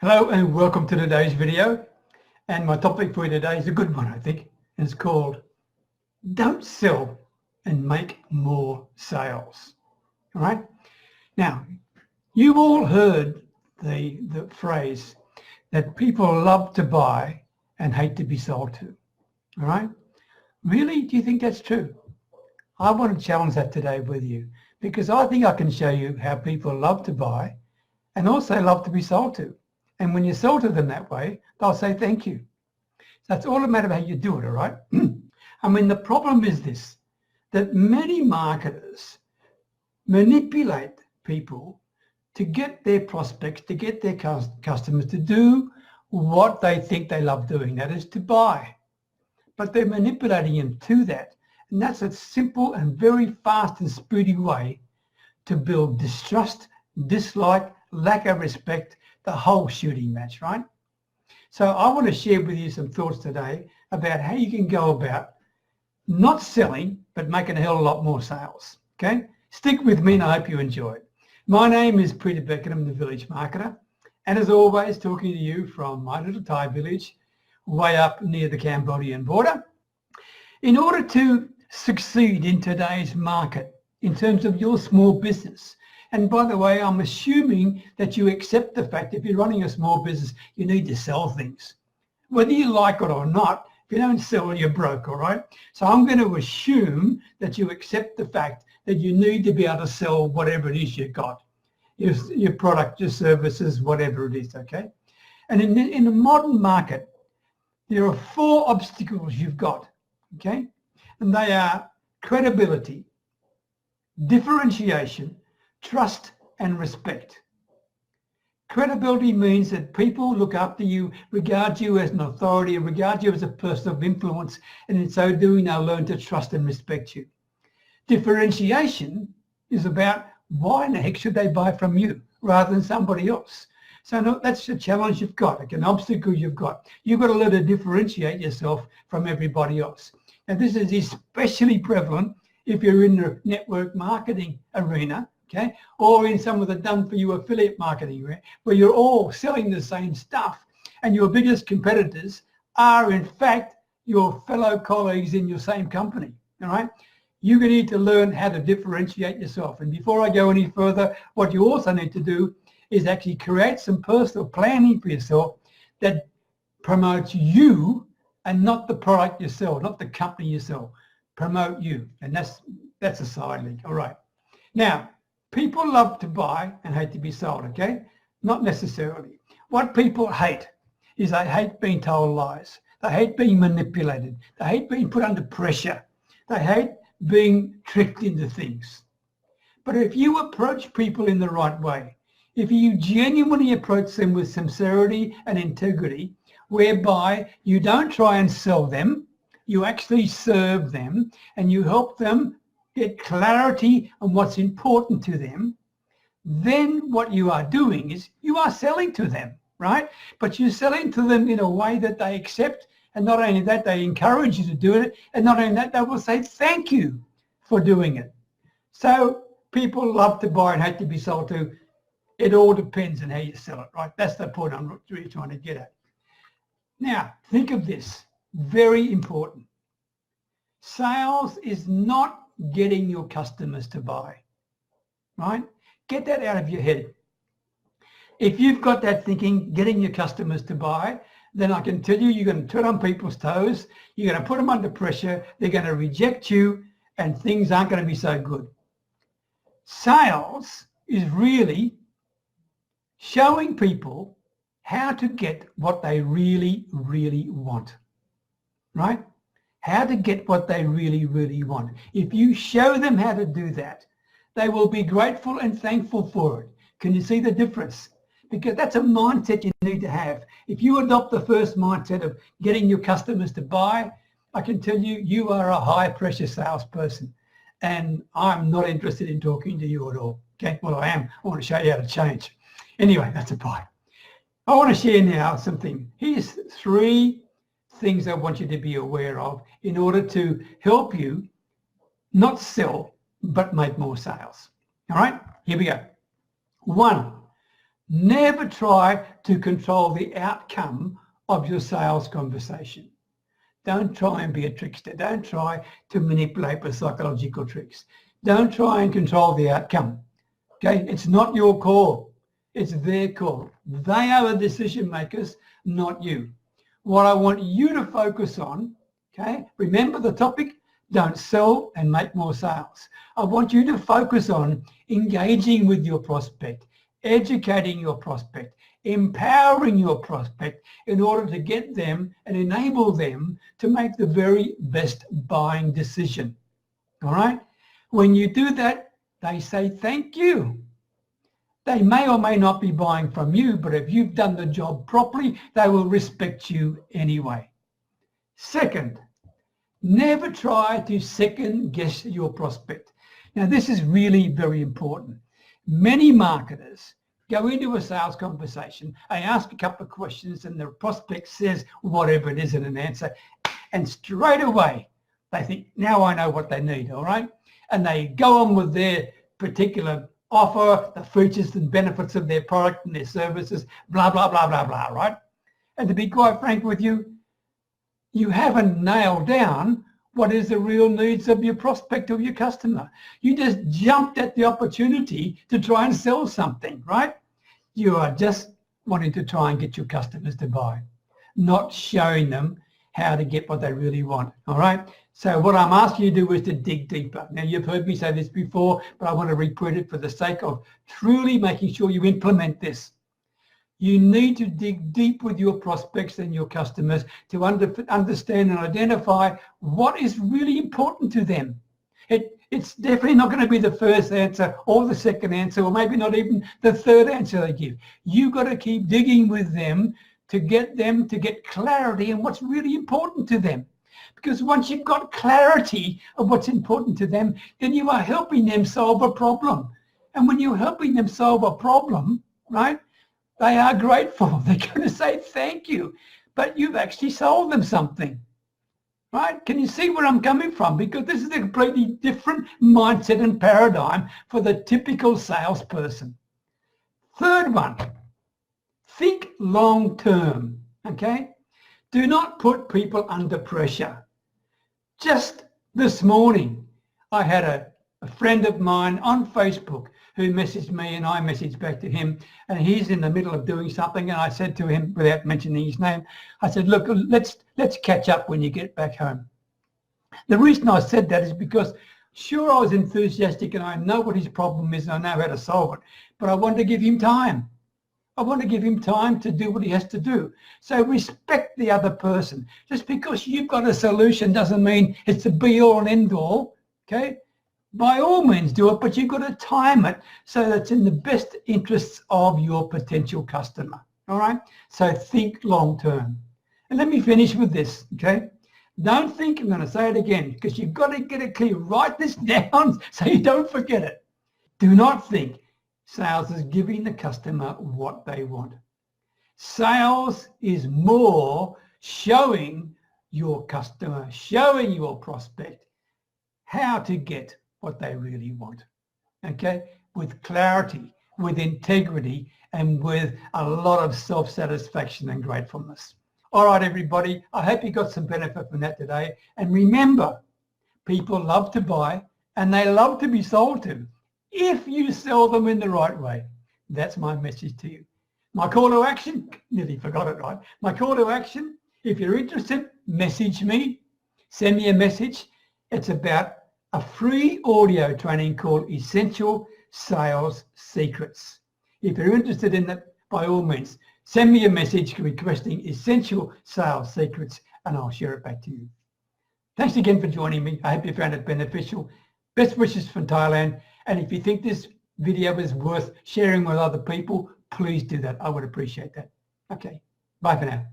Hello and welcome to today's video, and my topic for you today is a good one, I think, and it's called Don't Sell and Make More Sales. All right, now you've all heard the phrase that people love to buy and hate to be sold to. All right, really, do you think that's true? I want to challenge that today with you, because I think I can show you how people love to buy and also love to be sold to. And when you sell to them that way, they'll say thank you. So it's all a matter of how you do it, all right? I mean, the problem is this, that many marketers manipulate people to get their prospects, to get their customers to do what they think they love doing, that is to buy. But they're manipulating them to that. And that's a simple and very fast and speedy way to build distrust, dislike, lack of respect, the whole shooting match, right? So I want to share with you some thoughts today about how you can go about not selling, but making a hell of a lot more sales, okay? Stick with me and I hope you enjoy it. My name is Peter Beckenham, the Village Marketer, and as always, talking to you from my little Thai village, way up near the Cambodian border. In order to succeed in today's market, in terms of your small business, and by the way, I'm assuming that you accept the fact if you're running a small business, you need to sell things. Whether you like it or not, if you don't sell, you're broke, all right? So I'm going to assume that you accept the fact that you need to be able to sell whatever it is you've got, your product, your services, whatever it is, okay? And in the modern market, there are 4 obstacles you've got, okay? And they are credibility, differentiation, trust and respect. Credibility means that people look up to you, regard you as an authority, and regard you as a person of influence, and in so doing they'll learn to trust and respect you. Differentiation is about why in the heck should they buy from you rather than somebody else. So no, that's the challenge you've got, like an obstacle you've got. You've got to learn to differentiate yourself from everybody else. And this is especially prevalent if you're in the network marketing arena, okay, or in some of the done-for-you affiliate marketing, where you're all selling the same stuff and your biggest competitors are, in fact, your fellow colleagues in your same company, all right? You need to learn how to differentiate yourself. And before I go any further, what you also need to do is actually create some personal planning for yourself that promotes you and not the product you sell, not the company you sell. Promote you, and that's a side link, all right? Now, people love to buy and hate to be sold, okay? Not necessarily. What people hate is they hate being told lies. They hate being manipulated. They hate being put under pressure. They hate being tricked into things. But if you approach people in the right way, if you genuinely approach them with sincerity and integrity, whereby you don't try and sell them, you actually serve them and you help them get clarity on what's important to them, then what you are doing is you are selling to them, right? But you're selling to them in a way that they accept, and not only that, they encourage you to do it, and not only that, they will say thank you for doing it. So people love to buy and hate to be sold to. It all depends on how you sell it, right? That's the point I'm really trying to get at. Now, think of this, very important. Sales is not getting your customers to buy, right? Get that out of your head. If you've got that thinking, getting your customers to buy, then I can tell you, you're going to tread on people's toes, you're going to put them under pressure, they're going to reject you, and things aren't going to be so good. Sales is really showing people how to get what they really, really want, right? How to get what they really, really want. If you show them how to do that, they will be grateful and thankful for it. Can you see the difference? Because that's a mindset you need to have. If you adopt the first mindset of getting your customers to buy, I can tell you, you are a high pressure salesperson. And I'm not interested in talking to you at all. Okay, well I am. I want to show you how to change. Anyway, that's a bye. I want to share now something. Here's 3 things I want you to be aware of in order to help you not sell, but make more sales. All right, here we go. 1, Never try to control the outcome of your sales conversation. Don't try and be a trickster. Don't try to manipulate with psychological tricks. Don't try and control the outcome. Okay, it's not your call. It's their call. They are the decision makers, not you. What I want you to focus on, okay, remember the topic, don't sell and make more sales. I want you to focus on engaging with your prospect, educating your prospect, empowering your prospect in order to get them and enable them to make the very best buying decision. All right? When you do that, they say thank you. They may or may not be buying from you, but if you've done the job properly, they will respect you anyway. Second, never try to second guess your prospect. Now, this is really very important. Many marketers go into a sales conversation, they ask a couple of questions and the prospect says whatever it is in an answer, and straight away they think, now I know what they need, all right? And they go on with their particular offer, the features and benefits of their product and their services, blah, blah, blah, blah, blah, right? And to be quite frank with you, you haven't nailed down what is the real needs of your prospect or your customer. You just jumped at the opportunity to try and sell something, right? You are just wanting to try and get your customers to buy, not showing them how to get what they really want, all right? So what I'm asking you to do is to dig deeper. Now, you've heard me say this before, but I want to repeat it for the sake of truly making sure you implement this. You need to dig deep with your prospects and your customers to understand and identify what is really important to them. It's definitely not going to be the first answer or the second answer, or maybe not even the third answer they give. You've got to keep digging with them to get clarity on what's really important to them. Because once you've got clarity of what's important to them, then you are helping them solve a problem. And when you're helping them solve a problem, right, they are grateful. They're going to say thank you, but you've actually sold them something, right? Can you see where I'm coming from? Because this is a completely different mindset and paradigm for the typical salesperson. Third one, think long term, okay? Do not put people under pressure. Just this morning, I had a friend of mine on Facebook who messaged me and I messaged back to him, and he's in the middle of doing something, and I said to him, without mentioning his name, I said, look, let's catch up when you get back home. The reason I said that is because sure, I was enthusiastic and I know what his problem is and I know how to solve it, but I wanted to give him time. I want to give him time to do what he has to do. So respect the other person. Just because you've got a solution doesn't mean it's the be-all and end-all, okay? By all means do it, but you've got to time it so that it's in the best interests of your potential customer, all right? So think long-term. And let me finish with this, okay? Don't think, I'm going to say it again, because you've got to get it clear. Write this down so you don't forget it. Do not think sales is giving the customer what they want. Sales is more showing your customer, showing your prospect how to get what they really want, okay? With clarity, with integrity, and with a lot of self-satisfaction and gratefulness. All right, everybody, I hope you got some benefit from that today. And remember, people love to buy and they love to be sold to if you sell them in the right way. That's my message to you. My call to action, nearly forgot it, right? My call to action, if you're interested, message me, send me a message. It's about a free audio training called Essential Sales Secrets. If you're interested in that, by all means, send me a message requesting Essential Sales Secrets and I'll share it back to you. Thanks again for joining me. I hope you found it beneficial. Best wishes from Thailand. And if you think this video is worth sharing with other people, please do that. I would appreciate that. Okay, bye for now.